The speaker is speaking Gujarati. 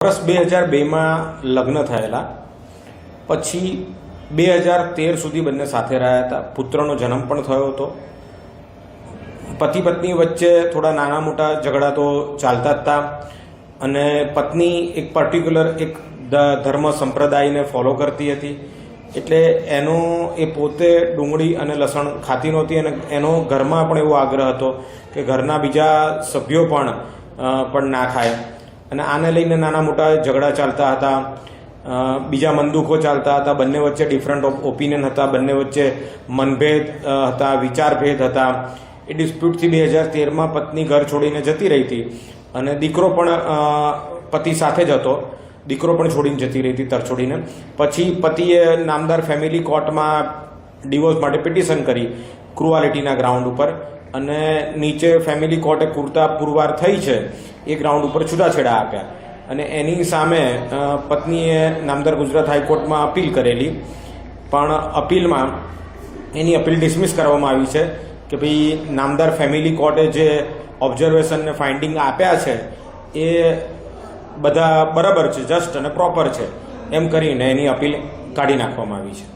વર્ષ 2002માં લગ્ન થયેલા, પછી 2013 સુધી બંને સાથે રહ્યા હતા. પુત્રનો જન્મ પણ થયો હતો. પતિ પત્ની વચ્ચે થોડા નાના મોટા ઝઘડા તો ચાલતા જ હતા, અને પત્ની એક પર્ટિક્યુલર એક ધર્મ સંપ્રદાયને ફોલો કરતી હતી, એટલે એ પોતે ડુંગળી અને લસણ ખાતી નહોતી, અને એનો ઘરમાં પણ એવો આગ્રહ હતો કે ઘરના બીજા સભ્યો પણ ના ખાય. અને આને લઈને નાના મોટા ઝઘડા ચાલતા હતા, બીજા મનદુખો ચાલતા હતા, બંને વચ્ચે ડિફરન્ટ ઓપિનિયન હતા, બંને વચ્ચે મનભેદ હતા, વિચારભેદ હતા. એ ડિસ્પ્યુટથી 2013માં પત્ની ઘર છોડીને જતી રહી હતી, અને દીકરો પણ પતિ સાથે જ હતો. દીકરો પણ છોડીને જતી રહી હતી તરછોડીને. પછી પતિએ નામદાર ફેમિલી કોર્ટમાં ડિવોર્સ માટે પિટિશન કરી ક્રુઆલિટીના ગ્રાઉન્ડ ઉપર, અને નીચે ફેમિલી કોર્ટે પુરવાર થઈ છે એ ગ્રાઉન્ડ ઉપર છૂટાછેડા આપ્યા. અને એની સામે પત્નીએ નામદાર ગુજરાત હાઈકોર્ટમાં અપીલ કરેલી, પણ અપીલમાં એની અપીલ ડિસમિસ કરવામાં આવી છે કે ભાઈ નામદાર ફેમિલી કોર્ટે જે ઓબ્ઝર્વેશન ને ફાઇન્ડિંગ આપ્યા છે એ બધા બરાબર છે, જસ્ટ અને પ્રોપર છે, એમ કરીને એની અપીલ કાઢી નાખવામાં આવી છે.